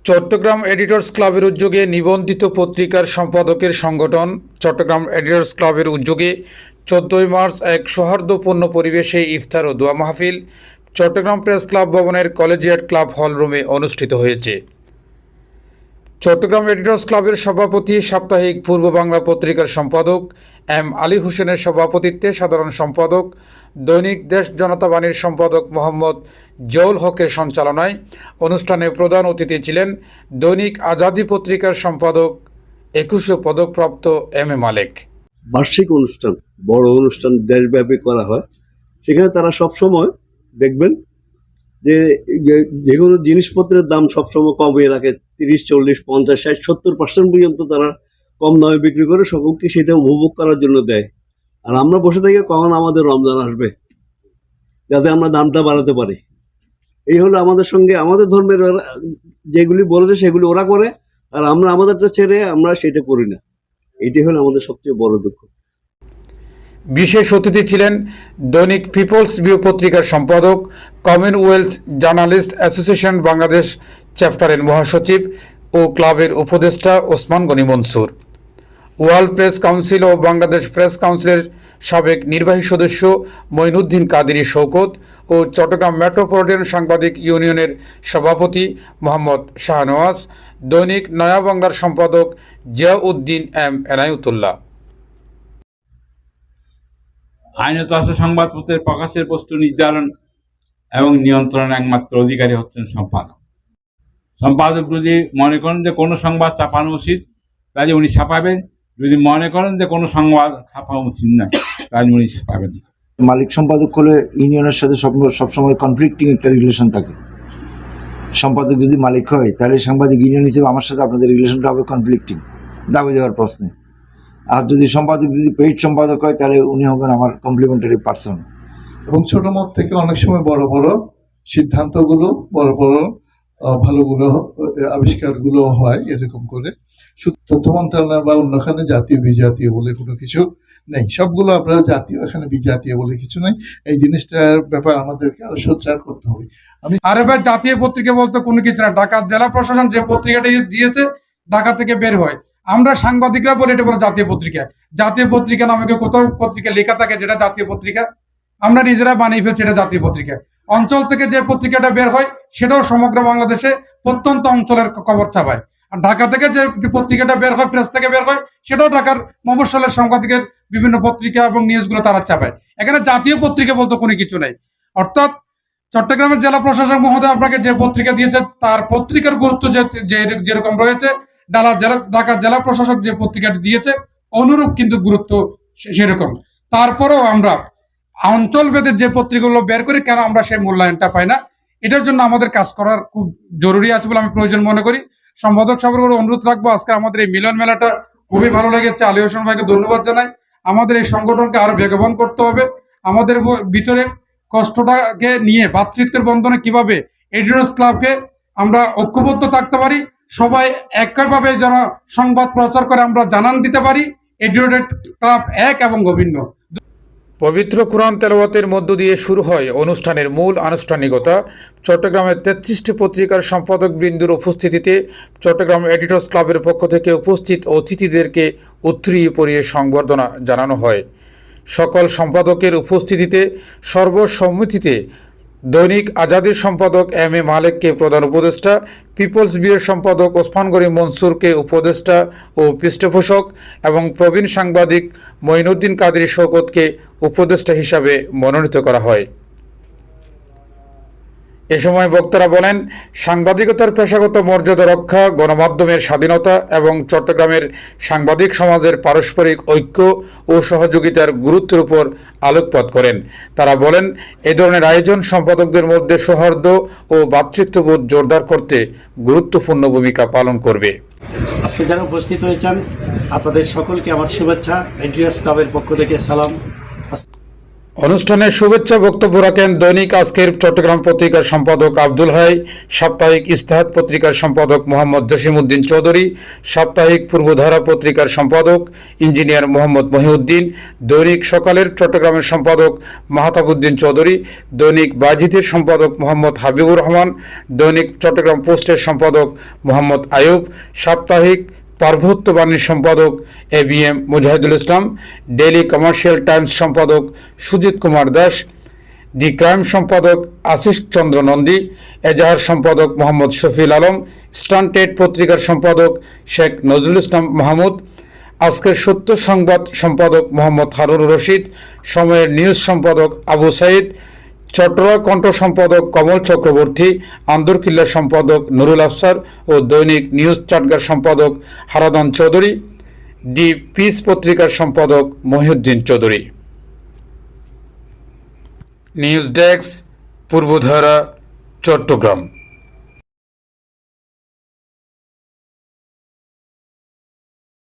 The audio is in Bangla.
চট্টগ্রাম এডিটর্স ক্লাবের উদ্যোগে নিবন্ধিত পত্রিকার সম্পাদকের সংগঠন চট্টগ্রাম এডিটর্স ক্লাবের উদ্যোগে 14 মার্চ এক সৌহার্দ্যপূর্ণ পরিবেশে ইফতার ও দোয়া মাহফিল চট্টগ্রাম প্রেস ক্লাব ভবনের কলেজিয়েট ক্লাব হল রুমে অনুষ্ঠিত হয়েছে। চট্টগ্রাম এডিটর্স ক্লাবের সভাপতি, সাপ্তাহিক পূর্ব বাংলা পত্রিকার সম্পাদক এম আলী হোসেনের সভাপতিত্বে সাধারণ সম্পাদক, দৈনিক দেশ জনতা বাণীর সম্পাদক মোহাম্মদ জৌল হকের সঞ্চালনায় অনুষ্ঠানে প্রধান অতিথি ছিলেন দৈনিক আজাদী পত্রিকার সম্পাদক 21 পদকপ্রাপ্ত এম এ মালেক। বার্ষিক অনুষ্ঠান, বড় অনুষ্ঠান দেশব্যাপী করা হয়, সেখানে তারা সবসময় দেখবেন যে কোনো জিনিসপত্রের দাম সবসময় কমিয়ে রাখে। 30, 40, 50, 60, 70% পর্যন্ত তারা কম দামে বিক্রি করে সকলকে সেটা উপভোগ করার জন্য দেয়। আর আমরা বসে থাকি কখন আমাদের রমজান আসবে, যাতে আমরা দামটা বাড়াতে পারি। এই হলো আমাদের সঙ্গে, আমাদের ধর্মের যেগুলি বলেছে সেগুলি ওরা করে, আর আমরা আমাদেরটা ছেড়ে আমরা সেটা করি না। এটি হলো আমাদের সবচেয়ে বড় দুঃখ। বিশেষ অতিথি ছিলেন দৈনিক পিপলস ভিউ পত্রিকার সম্পাদক, কমনওয়েলথ জার্নালিস্ট অ্যাসোসিয়েশন বাংলাদেশ চ্যাপ্টারের মহাসচিব ও ক্লাবের উপদেষ্টা Osman Gani Mansur, world press council ও বাংলাদেশ প্রেস কাউন্সিলের সাবেক নির্বাহী সদস্য মঈনুদ্দিন কাদেরী শওকত ও চট্টগ্রাম মেট্রোপলিটন সাংবাদিক ইউনিয়নের সভাপতি মোহাম্মদ শাহনওয়াজ, দৈনিক নয়া বাংলার সম্পাদক জিয়াউদ্দিন এম এনায়েতুল্লাহ। আইনত আছে সংবাদপত্রের প্রকাশের বস্তু নির্ধারণ এবং নিয়ন্ত্রণের একমাত্র অধিকারী হচ্ছেন সম্পাদক। সম্পাদক যদি মনে করেন যে কোনো সংবাদ ছাপানো উচিত, তাহলে উনি ছাপাবেন। যদি মনে করেন যে কোনো সংবাদ ছাপানো উচিত নয়, তাহলে উনি ছাপাবেন না। মালিক সম্পাদক হলে ইউনিয়নের সাথে সবসময় কনফ্লিক্টিং একটা রিলেশন থাকে। সম্পাদক যদি মালিক হয়, তাহলে সাংবাদিক ইউনিয়ন হিসেবে আমার সাথে আপনাদের রিলেশনটা হবে কনফ্লিক্টিং, দাবি দেওয়ার প্রশ্নে। আর যদি সম্পাদক যদি পেইড সম্পাদক হয়, তাহলে উনি হবেন আমার কমপ্লিমেন্টারি পার্সন। এবং ছোট মত থেকে অনেক সময় বড় বড় সিদ্ধান্তগুলো, বড় বড় ভালোগুলো আবিষ্কারগুলো হয়। এরকম করে শুধু তথ্য মন্ত্রণালয় বা অন্যখানে জাতীয় বিজাতীয় বলে কোনো কিছু নেই, সবগুলো আপনারা জাতীয়, এখানে বিজাতীয় বলে কিছু নেই। এই জিনিসটার ব্যাপার আমাদেরকে আরো সোচ্চার করতে হবে। আর এবার জাতীয় পত্রিকা বলতে কোনো কিছু না, ঢাকা জেলা প্রশাসন যে পত্রিকাটা দিয়েছে ঢাকা থেকে বের হয়, আমরা সাংবাদিকরা বলে এটা বলে জাতীয় পত্রিকা। জাতীয় পত্রিকা নামে কোথাও পত্রিকা লেখা থাকে যেটা জাতীয় পত্রিকা? আমরা নিজেরা বানিয়ে ফেলছি এটা জাতীয় পত্রিকা। অঞ্চল থেকে যে পত্রিকাটা বের হয় সেটাও সমগ্র বাংলাদেশে প্রত্যন্ত অঞ্চলের খবর ছাপায়। আর ঢাকা থেকে যে পত্রিকাটা বের হয়, প্রেস থেকে বের হয়, সেটাও ঢাকার মফস্বলের সাংবাদিকের বিভিন্ন পত্রিকা এবং নিউজগুলো তারা ছাপায়। এখানে জাতীয় পত্রিকা বলতে কোনো কিছু নেই। অর্থাৎ চট্টগ্রামের জেলা প্রশাসক মহোদয় আপনাকে যে পত্রিকা দিয়েছে, তার পত্রিকার গুরুত্ব যেরকম রয়েছে, ঢাকা জেলা প্রশাসক যে পত্রিকাটি দিয়েছে অনুরূপ কিন্তু গুরুত্ব সেরকম। তারপরেও আমরা অঞ্চল ভেদে যে পত্রিকাগুলো বের করি, কেন আমরা সেই মূল্যায়নটা পাই না? এটার জন্য আমাদের কাজ করার খুব জরুরি আছে বলে আমি প্রয়োজন মনে করি। সম্পাদক সাহেবের অনুরোধ রাখবো, আজকে আমাদের এই মিলন মেলাটা খুবই ভালো লেগেছে। আলী হোসেন ভাইকে ধন্যবাদ জানাই। আমাদের এই সংগঠনকে আরো বেগবান করতে হবে। আমাদের ভিতরে কষ্টটাকে নিয়ে ভ্রাতৃত্বের বন্ধনে কিভাবে এডিটর্স ক্লাবকে আমরা ঐক্যবদ্ধ থাকতে পারি, সবাই একইভাবে যেন সংবাদ প্রচার করে আমরা জানান দিতে পারি এডিটর্স ক্লাব এক এবং অভিন্ন। পবিত্র কুরআন তেলাওয়াতের মধ্য দিয়ে শুরু হয় অনুষ্ঠানের মূল আনুষ্ঠানিকতা। চট্টগ্রামের 33টি পত্রিকার সম্পাদক বৃন্দুর উপস্থিতিতে চট্টগ্রাম এডিটর্স ক্লাবের পক্ষ থেকে উপস্থিত অতিথিদেরকে উত্তরীয় পরিয়ে সংবর্ধনা জানানো হয়। সকল সম্পাদকের উপস্থিতিতে সর্বসম্মতিতে দৈনিক আজাদীর সম্পাদক এম এ মালেককে প্রধান উপদেষ্টা, পিপলস ভিউয়ের সম্পাদক ওসমান গনি মনসুরকে উপদেষ্টা ও পৃষ্ঠপোষক এবং প্রবীণ সাংবাদিক মঈনুদ্দিন কাদেরী শওকতকে উপদেষ্টা হিসাবে মনোনীত করা হয়। এ সময় বক্তারা বলেন, সাংবাদিকতার পেশাগত মর্যাদা রক্ষা, গণমাধ্যমের স্বাধীনতা এবং চট্টগ্রামের সাংবাদিক সমাজের পারস্পরিক ঐক্য ও সহযোগিতার গুরুত্বের উপর আলোকপাত করেন। তারা বলেন, এ ধরনের আয়োজন সম্পাদকদের মধ্যে সৌহার্দ্য ও ভ্রাতৃত্ববোধ জোরদার করতে গুরুত্বপূর্ণ ভূমিকা পালন করবে। আজকে যারা উপস্থিত হয়েছেন, আপনাদের সকলকে আমার শুভেচ্ছা। এডিটর্স ক্লাবের পক্ষ থেকে সালাম। অনুষ্ঠানে শুভেচ্ছা বক্তব্য রাখেন দৈনিক আজকের চট্টগ্রাম পত্রিকার সম্পাদক আব্দুল হাই, সাপ্তাহিক ইস্তেহাদ পত্রিকার সম্পাদক মোহাম্মদ জসিমউদ্দিন চৌধুরী, সাপ্তাহিক পূর্বধারা পত্রিকার সম্পাদক ইঞ্জিনিয়ার মোহাম্মদ মহিউদ্দিন, দৈনিক সকালের চট্টগ্রামের সম্পাদক মাহতাবউদ্দিন চৌধুরী, দৈনিক বাজিতের সম্পাদক মোহাম্মদ হাবিবুর রহমান, দৈনিক চট্টগ্রাম পোস্টের সম্পাদক মোহাম্মদ আয়ুব, সাপ্তাহিক পার্বত্য বাণীর সম্পাদক ABM Mujahidul Islam, daily commercial Times সম্পাদক সুজিত কুমার দাস, দি ক্রাইম সম্পাদক আশিস চন্দ্র নন্দী, এজাহার সম্পাদক মোহাম্মদ শফিল আলম, স্টান্টেড পত্রিকার সম্পাদক শেখ নজরুল ইসলাম মাহমুদ, আজকের সত্য সংবাদ সম্পাদক মোহাম্মদ হারুন রশিদ, সময়ের নিউজ সম্পাদক আবু সাইদ, চট্টগ্রাম কণ্ঠ সম্পাদক কমল চক্রবর্তী, আন্দরকিল্লা সম্পাদক নুরুল আফসার ও দৈনিক নিউজ চাটগার সম্পাদক হারাদান চৌধুরী, দি পিস পত্রিকার সম্পাদক মহিউদ্দিন চৌধুরী। News desk, Purbadhara, Chittagong.